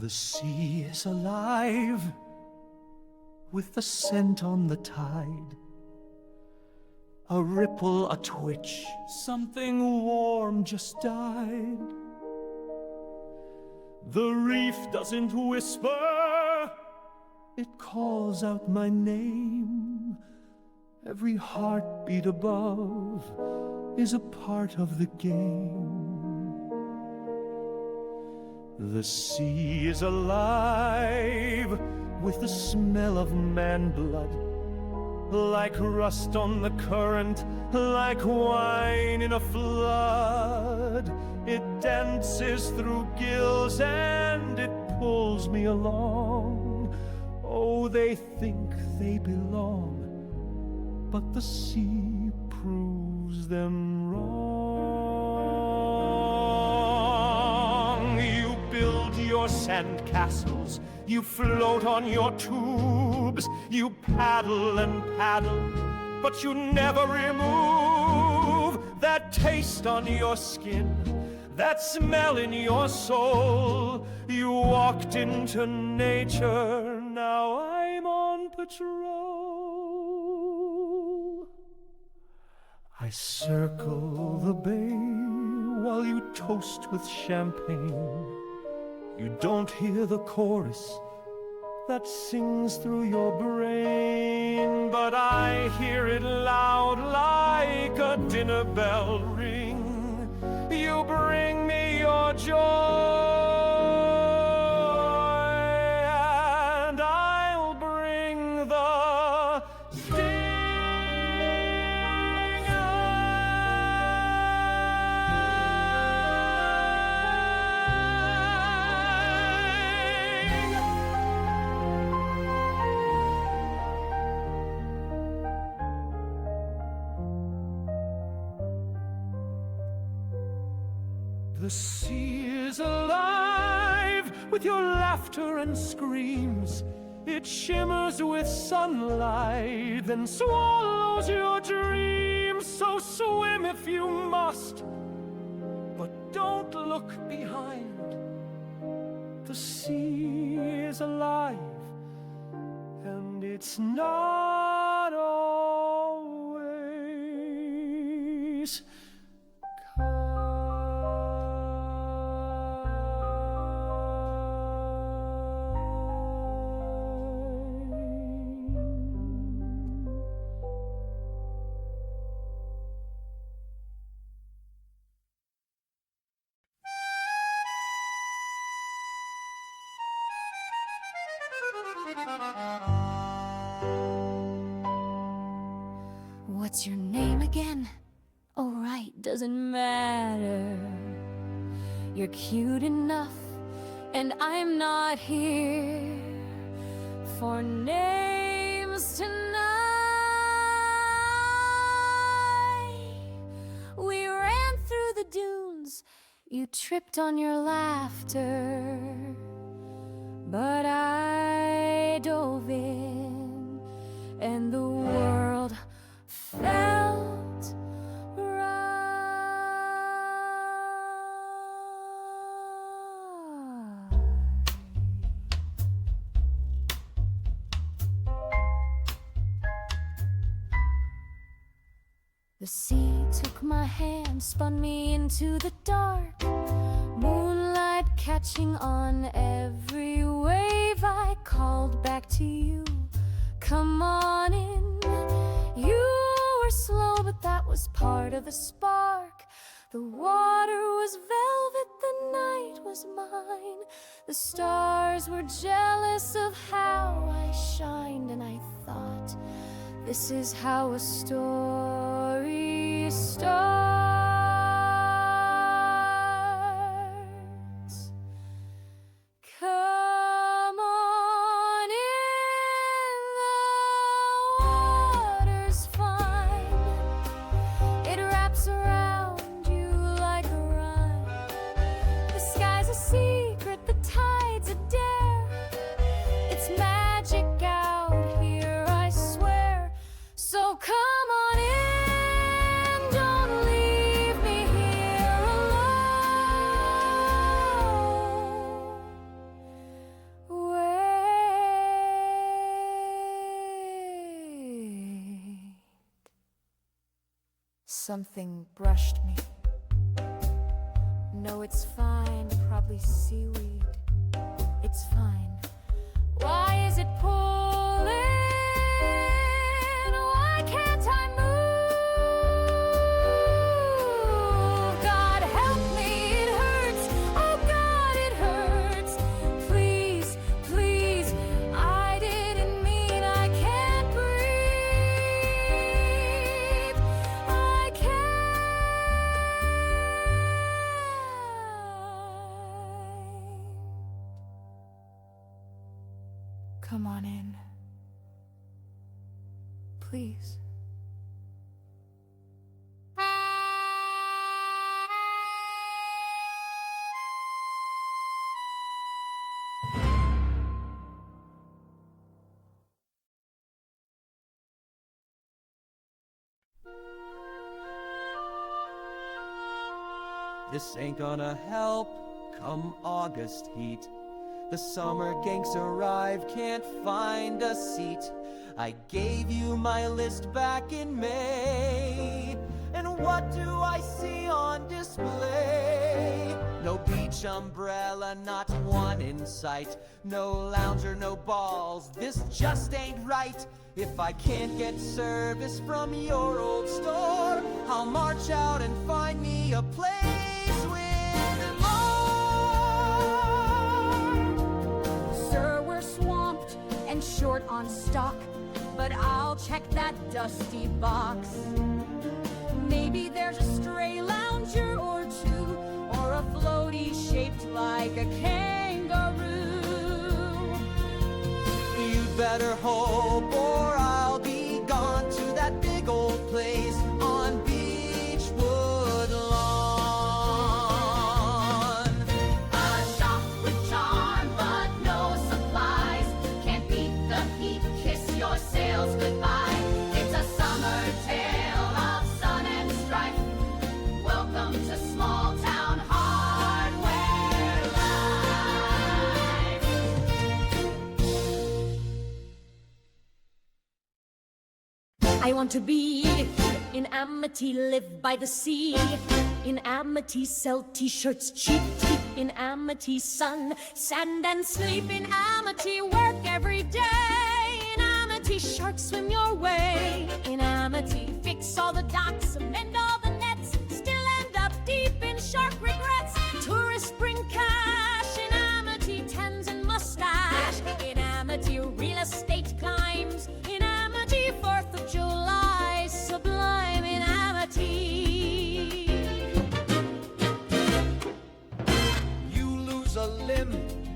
The sea is alive with the scent on the tide. A ripple, a twitch, something warm just died. The reef doesn't whisper, it calls out my name. Every heartbeat above is a part of the game. The sea is alive with the smell of man blood, like rust on the current, like wine in a flood. It dances through gills and it pulls me along. Oh, they think they belong, but the sea proves them wrong. You build your sand castles, you float on your tubes, you paddle and paddle, but you never remove that taste on your skin, that smell in your soul. You walked into nature, now I'm on patrol. I circle the bay while you toast with champagne. You don't hear the chorus that sings through your brain, but I hear it loud like a dinner bell ring. You bring me your joy, and I'll bring the sting. The sea is alive with your laughter and screams. It shimmers with sunlight, then swallows your dreams. So swim if you must, but don't look behind. The sea is alive, and it's not always kind. What's your name again? Oh, right, doesn't matter. You're cute enough, and I'm not here for names tonight. We ran through the dunes, you tripped on your laughter, but I dove in, and the world felt right. The sea took my hand, spun me into the dark, moonlight catching on every wave. I called back to you, come on in. You were slow, but that was part of the spark. The water was velvet, the night was mine. The stars were jealous of how I shined, and I thought, this is how a story starts. Come on in, the water's fine. It wraps around you like a rhyme. The sky's a secret, the tide's a dare. It's magic out here, I swear. So come on in, don't leave me here alone. Something brushed me. No, it's fine, probably seaweed. It's fine. Why is it pulling? Why can't I move? God help me, it hurts. Oh God, it hurts. Please, please, I didn't mean I can't breathe. I can't. Come on in. Please. This ain't gonna help come August heat. The summer gangs arrive, can't find a seat. I gave you my list back in May, and what do I see on display? No beach umbrella, not one in sight. No lounger, no balls, this just ain't right. If I can't get service from your old store, I'll march out and find me a place with more. Sir, we're swamped and short on stock, but I'll check that dusty box. Maybe there's a stray lounger or two, or a floaty shaped like a kangaroo. You'd better hope or I'll be gone to that big old place on Beechwood Lawn. A shop with charm, but no supplies. Can't beat the heat, kiss your sails goodbye. It's a summer tale of sun and strife. Welcome to small town hardware life. I want to be in Amity, live by the sea. In Amity, sell t-shirts cheap. In Amity, sun, sand, and sleep. In Amity, work every day. In Amity, sharks swim your way. In Amity, fix all the docks, amend all the nets. Still end up deep in shark regrets. Tourists bring cash. In Amity, tens and mustache. In Amity, real estate climbs. In Amity, 4th of July, sublime. In Amity. You lose a limb,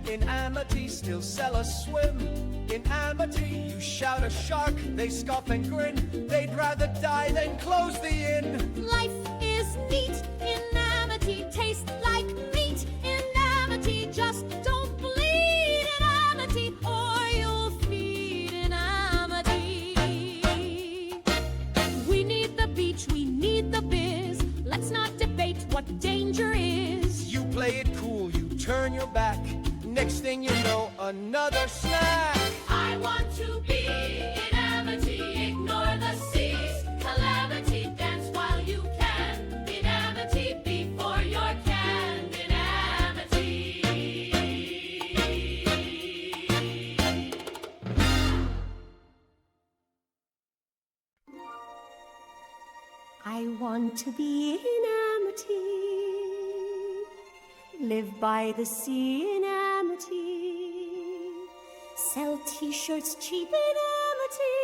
in Amity still sell a swim. In Amity you shout a shark, they scoff and grin. They'd rather die than close the inn. Life is neat in Amity, taste like meat in Amity. Just don't bleed in Amity, or you'll feed in Amity. We need the beach, we need the biz. Let's not debate what danger is. You play it cool, you turn your back. Next thing you know, another snack. I want to be in Amity, ignore the seas. Calamity, dance while you can. In Amity, before you're canned. In Amity. I want to be in Amity, live by the sea in Amity, sell t-shirts cheap in Amity,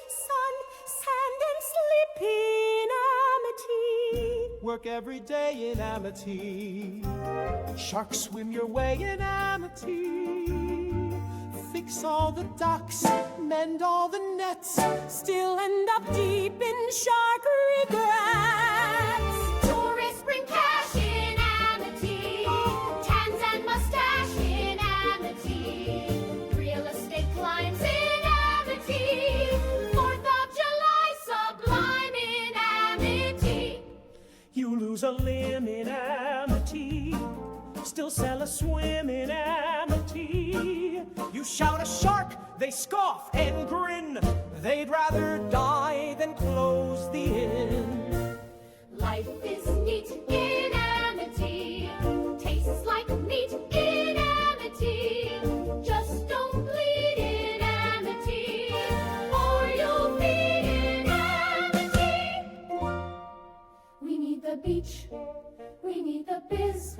sun, sand, and sleep in Amity. Work every day in Amity. Sharks swim your way in Amity. Fix all the docks, mend all the nets. Still end up deep in shark regrets. Tourists bring cash in Amity, tans and mustache in Amity, real estate climbs in Amity, 4th of July sublime in Amity. You lose a limb in Amity, still sell a swim in Amity. You shout a shark, they scoff and grin. They'd rather die than close the inn. Life is neat in Amity. Tastes like meat in Amity. Just don't bleed in Amity, or you'll bleed in Amity. We need the beach. We need the biz.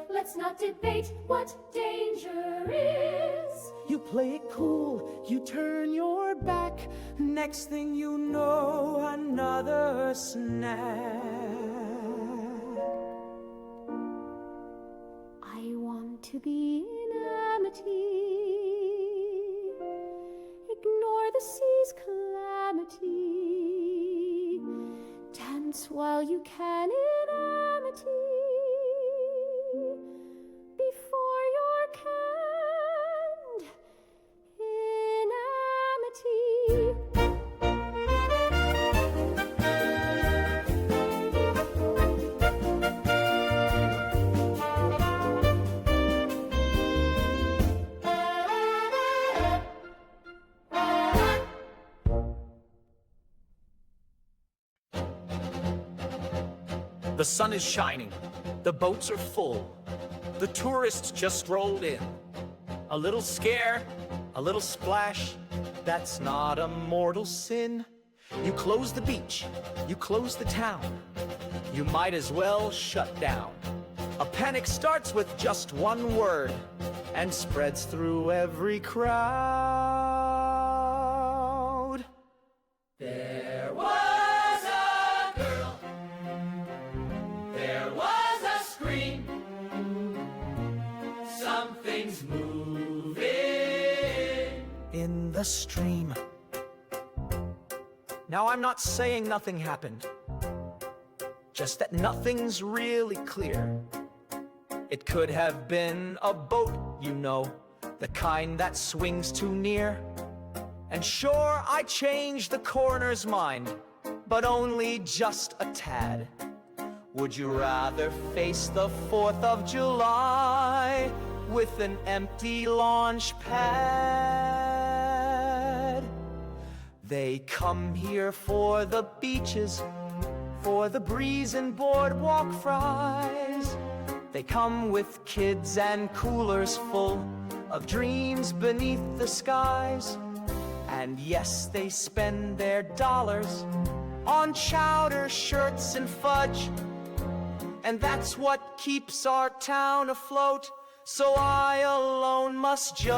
Let's not debate what danger is. You play it cool, you turn your back. Next thing you know, another snack. I want to be in Amity. Ignore the sea's calamity. Dance while you can in Amity. Before you're canned in Amity. The sun is shining, the boats are full, the tourists just rolled in. A little scare, a little splash, that's not a mortal sin. You close the beach, you close the town, you might as well shut down. A panic starts with just one word and spreads through every crowd. There was a girl, there was a scream, something's moving in the stream. Now I'm not saying nothing happened, just that nothing's really clear. It could have been a boat, you know, the kind that swings too near. And sure, I changed the coroner's mind, but only just a tad. Would you rather face the 4th of July with an empty launch pad? They come here for the beaches, for the breeze and boardwalk fries. They come with kids and coolers full of dreams beneath the skies. And yes, they spend their dollars on chowder, shirts, and fudge. And that's what keeps our town afloat, so I alone must judge.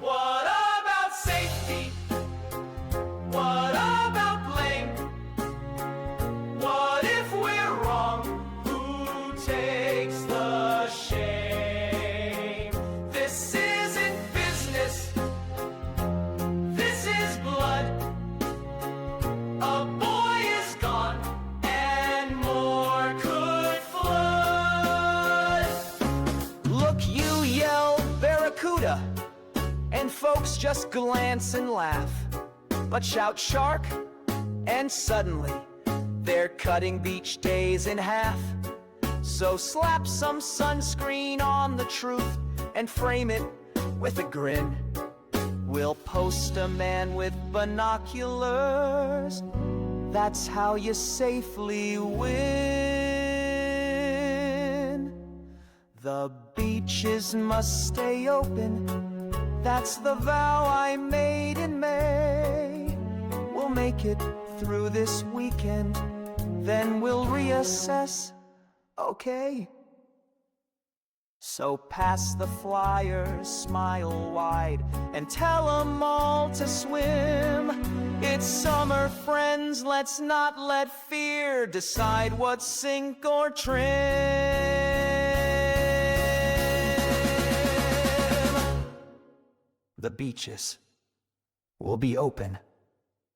What about safety? What about blame? What if we're wrong? Who takes the shame? This isn't business, this is blood. A boy is gone, and more could flood. Look, you yell barracuda, and folks just glance and laugh. But shout shark, and suddenly they're cutting beach days in half. So slap some sunscreen on the truth and frame it with a grin. We'll post a man with binoculars. That's how you safely win. The beaches must stay open. That's the vow I made in May. We'll make it through this weekend, then we'll reassess, okay? So pass the flyers, smile wide, and tell 'em all to swim. It's summer, friends, let's not let fear decide what's sink or trim. The beaches will be open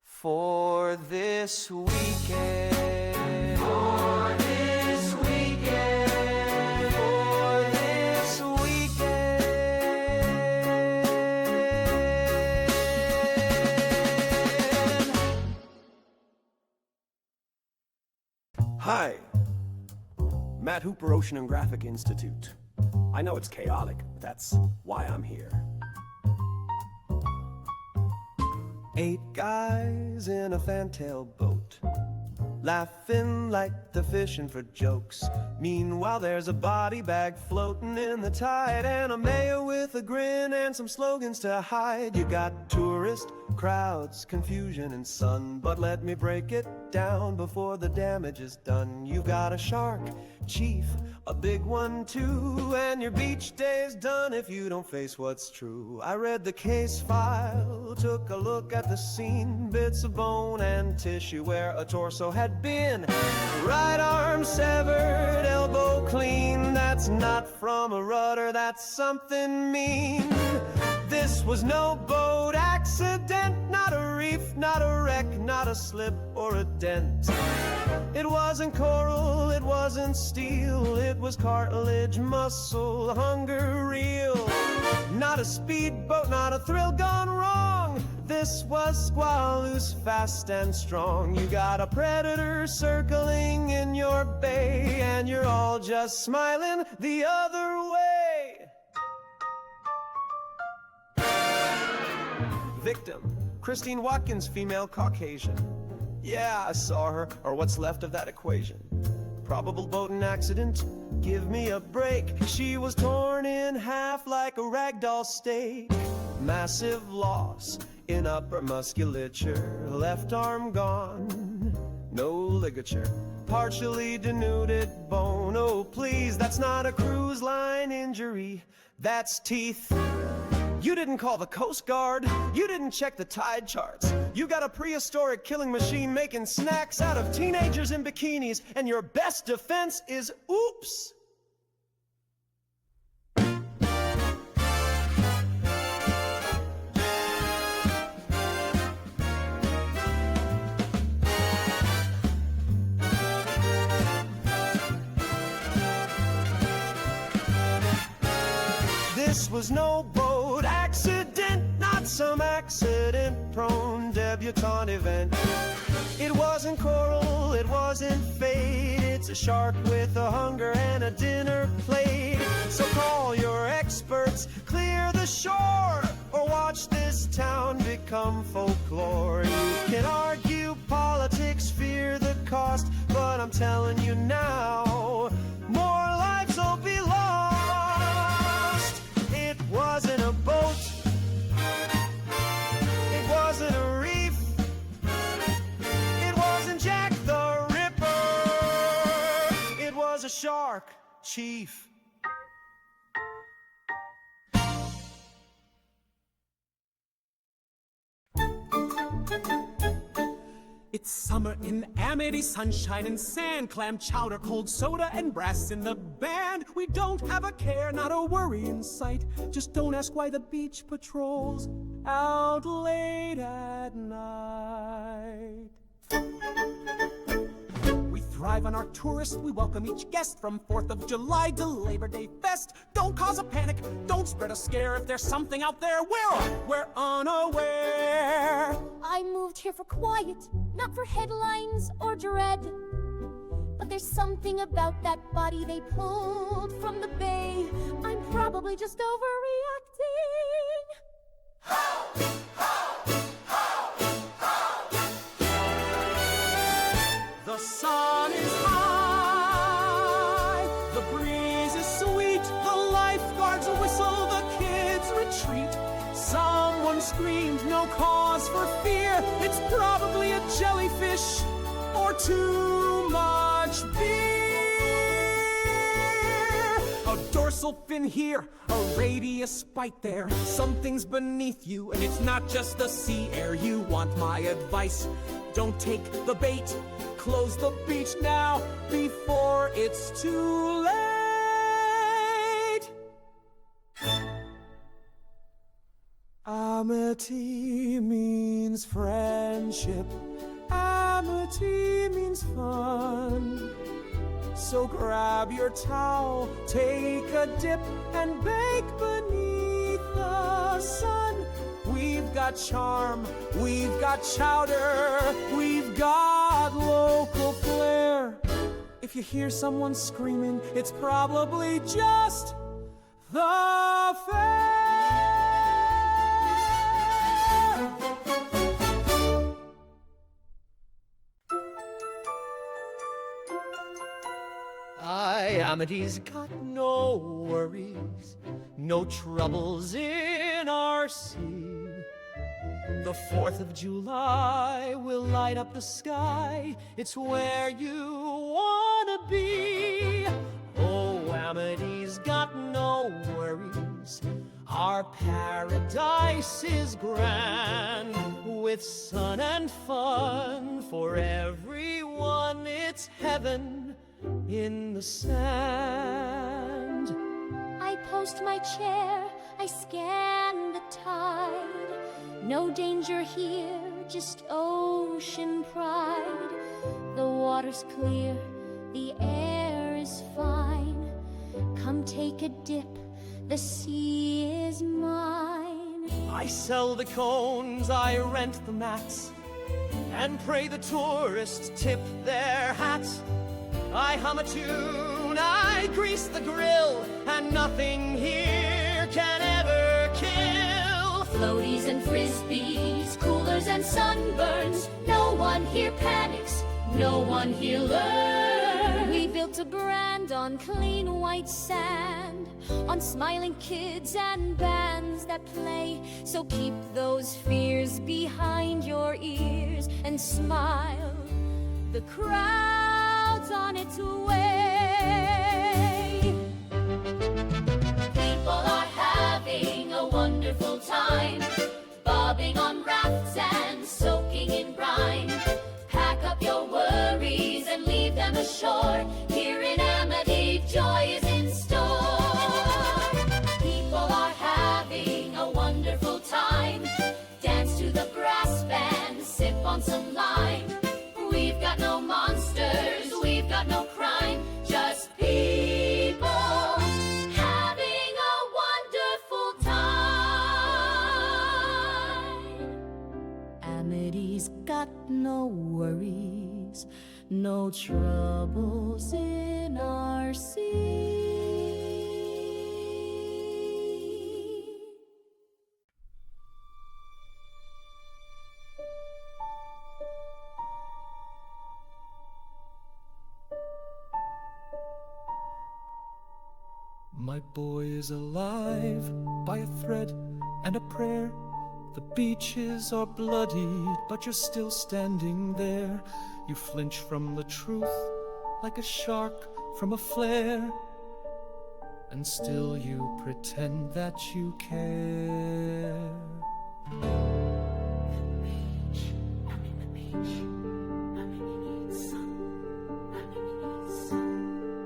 for this weekend. For this weekend. For this weekend. Hi, Matt Hooper, Oceanographic Institute. I know it's chaotic, but that's why I'm here. 8 guys in a fantail boat, laughing like they're fishing for jokes. Meanwhile, there's a body bag floating in the tide, and a mayor with a grin and some slogans to hide. You got tourist crowds, confusion and sun, but let me break it down before the damage is done. You've got a shark chief, a big one too, and your beach day's done if you don't face what's true. I read the case file, took a look at the scene, bits of bone and tissue where a torso had been. Right arm severed, elbow clean. That's not from a rudder, that's something mean. This was no boat accident, not a reef, not a wreck, not a slip or a dent. It wasn't coral, it wasn't steel, it was cartilage, muscle, hunger real. Not a speedboat, not a thrill gone wrong. This was squaloose, fast and strong. You got a predator circling in your bay, and you're all just smiling the other way. Victim, Christine Watkins, female Caucasian. Yeah, I saw her, or what's left of that equation. Probable boating accident, give me a break. She was torn in half like a ragdoll steak. Massive loss in upper musculature, left arm gone, no ligature. Partially denuded bone, oh please, that's not a cruise line injury, that's teeth. You didn't call the Coast Guard, you didn't check the tide charts. You got a prehistoric killing machine making snacks out of teenagers in bikinis, and your best defense is oops. This was no boat accident, not some accident-prone debutante event. It wasn't coral, it wasn't fate. It's a shark with a hunger and a dinner plate. So call your experts, clear the shore, or watch this town become folklore. You can argue politics, fear the cost, but I'm telling you now, more lives will be lost. It wasn't a boat, it wasn't a reef, it wasn't Jack the Ripper, it was a shark chief. It's summer in Amity, sunshine and sand, clam chowder, cold soda, and brass in the band. We don't have a care, not a worry in sight. Just don't ask why the beach patrols out late at night. We thrive on our tourists, we welcome each guest from 4th of July to Labor Day Fest. Don't cause a panic, don't spread a scare. If there's something out there, we're unaware. I moved here for quiet, not for headlines or dread. But there's something about that body they pulled from the bay. I'm probably just overreacting. The sun is high, the breeze is sweet, the lifeguards whistle, the kids retreat. Someone screamed, no cause for fear. It's probably a jellyfish or too much beer. A dorsal fin here, a radius spike there. Something's beneath you, and it's not just the sea air. You want my advice? Don't take the bait. Close the beach now before it's too late. Amity means friendship. Amity means fun. So grab your towel, take a dip, and bake beneath the sun. We've got charm, we've got chowder, we've got local flair. If you hear someone screaming, it's probably just the fair. Amity's got no worries, no troubles in our sea. The 4th of July will light up the sky. It's where you wanna be. Oh, Amity's got no worries. Our paradise is grand, with sun and fun for everyone. It's heaven in the sand. I post my chair, I scan the tide. No danger here, just ocean pride. The water's clear, the air is fine. Come take a dip, the sea is mine. I sell the cones, I rent the mats, and pray the tourists tip their hats. I hum a tune, I grease the grill, and nothing here can ever kill. Floaties and frisbees, coolers and sunburns. No one here panics, no one here learns. We built a brand on clean white sand, on smiling kids and bands that play. So keep those fears behind your ears and smile. The crowd's on its way. People are having a wonderful time, bobbing on rafts and soaking in brine. Pack up your worries and leave them ashore. Here in Amity, joy is in store. People are having a wonderful time. Dance to the brass band, sip on some lime. We've got no monsters, we've got no crime, just people having a wonderful time. Amity's got no worries, no troubles in our sea. My boy is alive by a thread and a prayer. The beaches are bloodied, but you're still standing there. You flinch from the truth like a shark from a flare, and still you pretend that you care.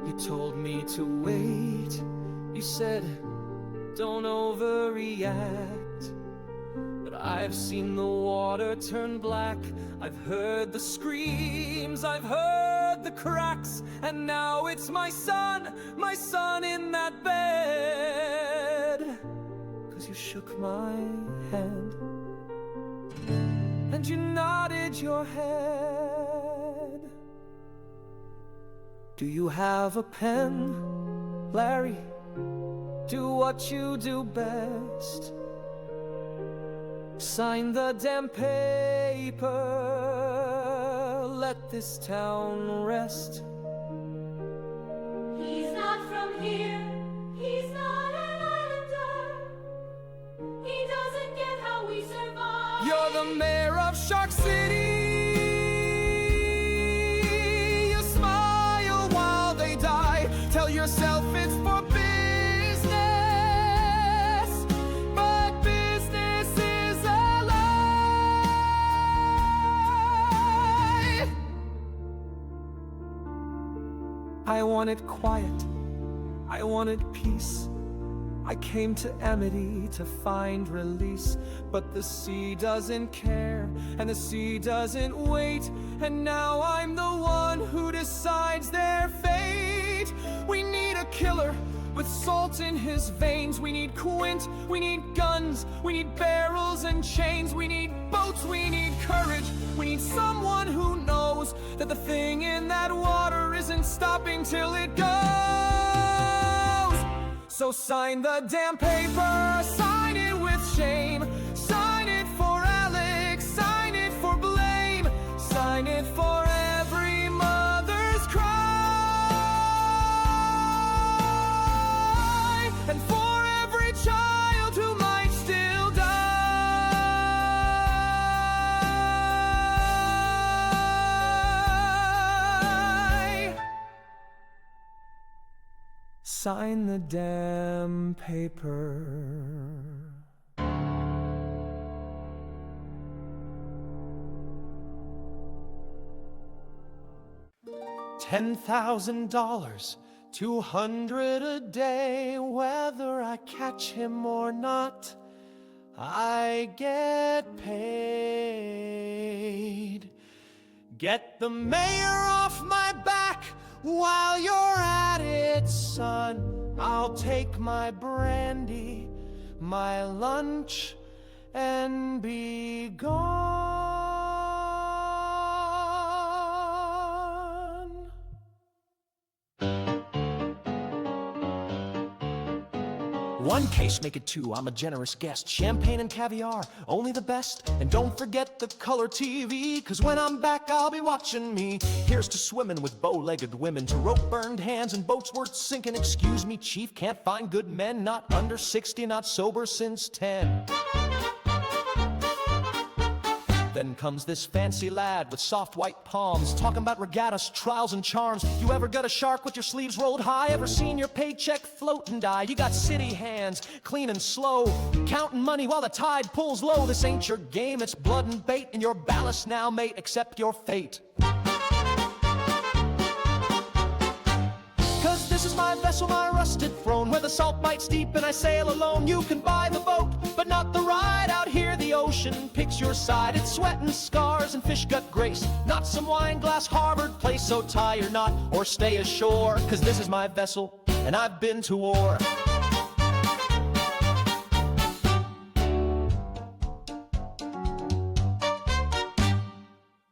You told me to wait. You said, don't overreact. But I've seen the water turn black. I've heard the screams, I've heard the cracks. And now it's my son in that bed. 'Cause you shook my hand and you nodded your head. Do you have a pen, Larry? Do what you do best. Sign the damn paper. Let this town rest. He's not from here. He's not an islander. He doesn't get how we survive. You're the mayor of Shark City. You smile while they die. Tell yourself it's for business. I wanted quiet, I wanted peace. I came to Amity to find release. But the sea doesn't care, and the sea doesn't wait. And now I'm the one who decides their fate. We need a killer with salt in his veins. We need Quint, we need guns, we need barrels and chains. We need boats, we need courage. We need someone who knows that the thing in that water isn't stopping till it goes. So sign the damn paper, sign it with shame. Sign it for Alex, sign it for blame. Sign it for every mother's cry. sign the damn paper. $10,000, 200 a day, whether I catch him or not, I get paid. Get the mayor off my back while you're at it, son. I'll take my brandy, my lunch, and be gone. One case, make it two, I'm a generous guest. Champagne and caviar, only the best. And don't forget the color TV, 'cause when I'm back I'll be watching me. Here's to swimming with bow-legged women, to rope-burned hands and boats worth sinking. Excuse me, chief, can't find good men, not under 60, not sober since 10. Then comes this fancy lad with soft white palms, talking about regattas, trials and charms. You ever got a shark with your sleeves rolled high? Ever seen your paycheck float and die? You got city hands, clean and slow, counting money while the tide pulls low. This ain't your game, it's blood and bait, and your ballast now, mate, accept your fate. 'Cause this is my vessel, my rusted throne, where the salt bites deep and I sail alone. You can buy the boat, but not the ride. Out here the ocean picks your side. It's sweat and scars and fish gut grace, not some wine glass harbored place. So tie your knot or stay ashore, 'cause this is my vessel and I've been to war.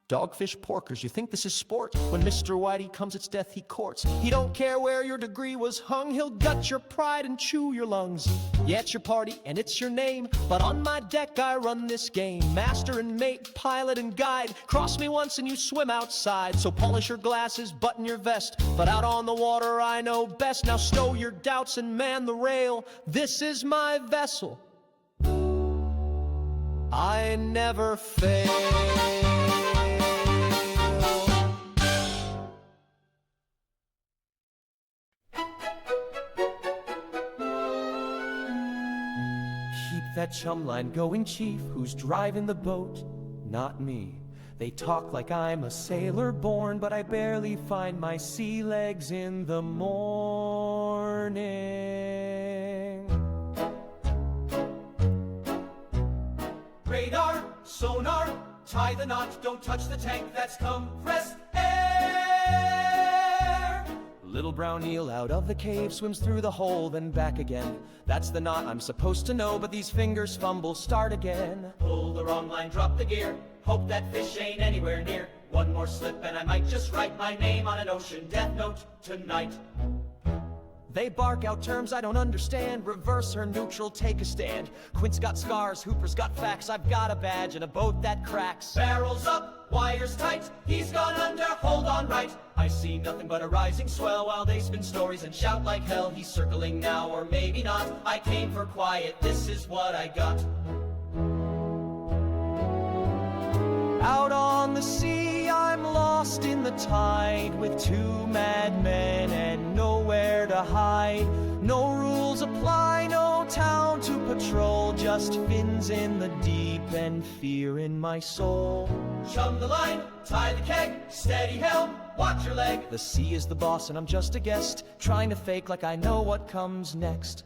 Dogfish porkers, you think this is sport? When Mr. Whitey comes, it's death he courts. He don't care where your degree was hung, he'll gut your pride and chew your lungs. Yeah, it's your party and it's your name, but on my deck I run this game. Master and mate, pilot and guide, cross me once and you swim outside. So polish your glasses, button your vest, but out on the water I know best. Now stow your doubts and man the rail, this is my vessel, I never fail. That chum line going, chief. Who's driving the boat? Not me. They talk like I'm a sailor born, but I barely find my sea legs in the morning. Radar, sonar, tie the knot, don't touch the tank, that's compressed air. Little brown eel out of the cave swims through the hole, then back again. That's the knot I'm supposed to know, but these fingers fumble, start again. Pull the wrong line, drop the gear, hope that fish ain't anywhere near. One more slip and I might just write my name on an ocean death note tonight. They bark out terms I don't understand. Reverse or neutral, take a stand. Quint's got scars, Hooper's got facts. I've got a badge and a boat that cracks. Barrels up, wires tight, he's gone under, hold on right. I see nothing but a rising swell while they spin stories and shout like hell. He's circling now, or maybe not. I came for quiet, this is what I got. Out on the sea, I'm lost in the tide, with two madmen and nowhere to hide. No rules apply, no town to patrol, just fins in the deep and fear in my soul. Chum the line, tie the keg, steady helm, watch your leg. The sea is the boss and I'm just a guest, trying to fake like I know what comes next.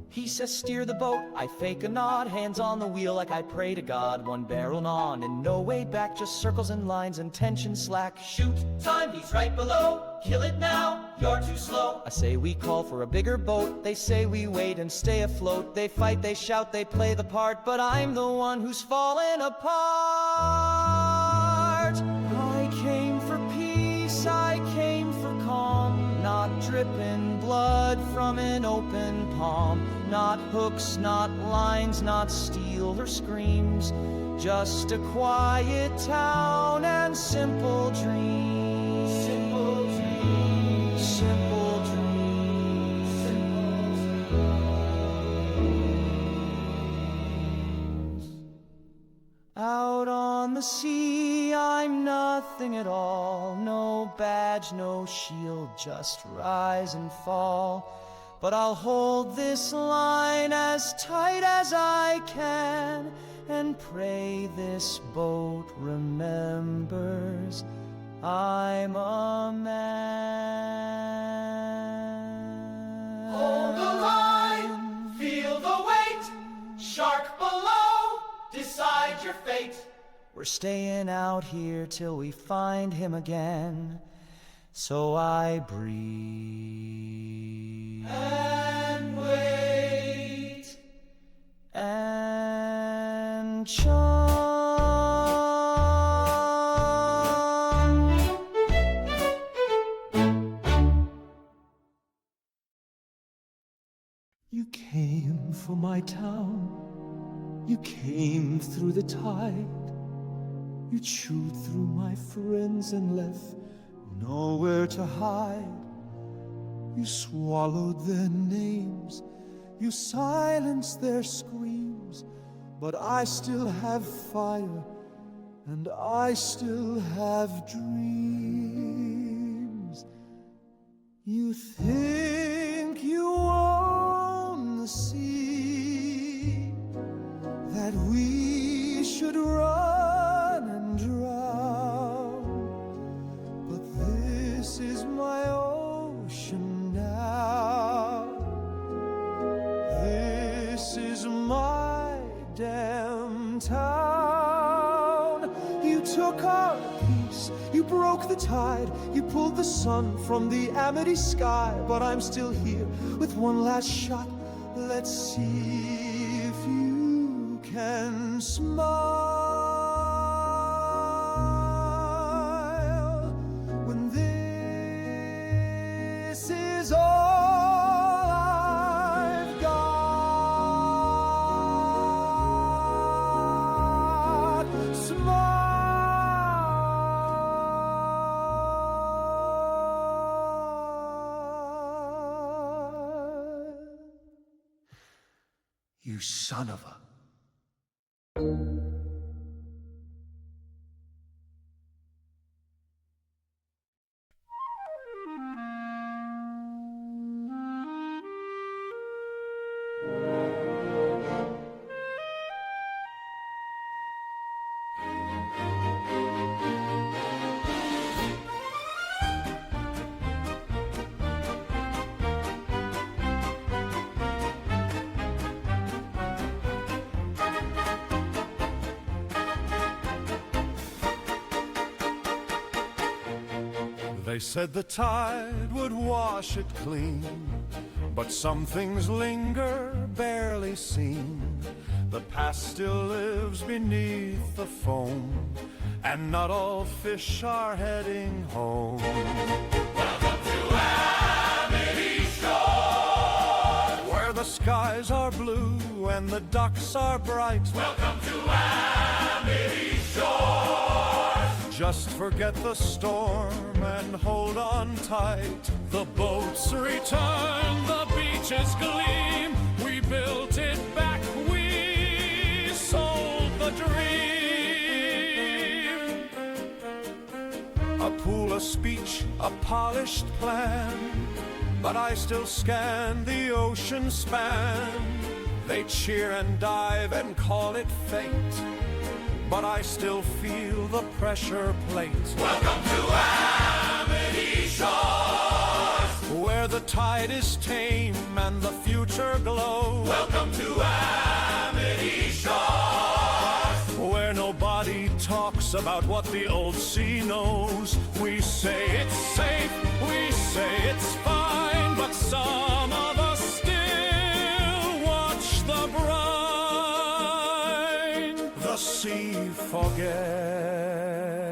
He says steer the boat, I fake a nod, hands on the wheel like I pray to God. One barrel on and no way back, just circles and lines and tension slack. Shoot, time, he's right below, kill it now, you're too slow. I say we call for a bigger boat, they say we wait and stay afloat. They fight, they shout, they play the part, but I'm the one who's fallen apart. I came for peace, I came for calm, not dripping blood from an open palm. Not hooks, not lines, not steel or screams, just a quiet town and simple dreams. Simple dreams. Simple dreams. Simple dreams. Out on the sea, I'm not nothing at all. No badge, no shield, just rise and fall. But I'll hold this line as tight as I can and pray this boat remembers I'm a man. Hold the line, feel the weight. Shark below, decide your fate. We're staying out here till we find him again. So I breathe And wait. and chant. You came for my town, you came through the tide, you chewed through my friends and left nowhere to hide. You swallowed their names, you silenced their screams, but I still have fire and I still have dreams. You think you own the sea, that we should run and drown, but this is my ocean now. This is my damn town. You took our peace, you broke the tide, you pulled the sun from the Amity sky, but I'm still here with one last shot. Let's see if you can smile when this is all I've got. Smile. You son of a... They said the tide would wash it clean, but some things linger, barely seen. The past still lives beneath the foam, and not all fish are heading home. Welcome to Amity Shore, Where the skies are blue and the ducks are bright. welcome to Amity Shore. Just forget the storm and hold on tight. The boats return, the beaches gleam. We built it back, we sold the dream. A pool, a speech, a polished plan, but I still scan the ocean span. They cheer and dive and call it fate, but I still feel the pressure plate. Welcome to Amity Shores, Where the tide is tame and the future glows. welcome to Amity Shores, Where nobody talks about what the old sea knows. We say it's safe, we say it's fine, but some of us still watch the brine. The sea forgets.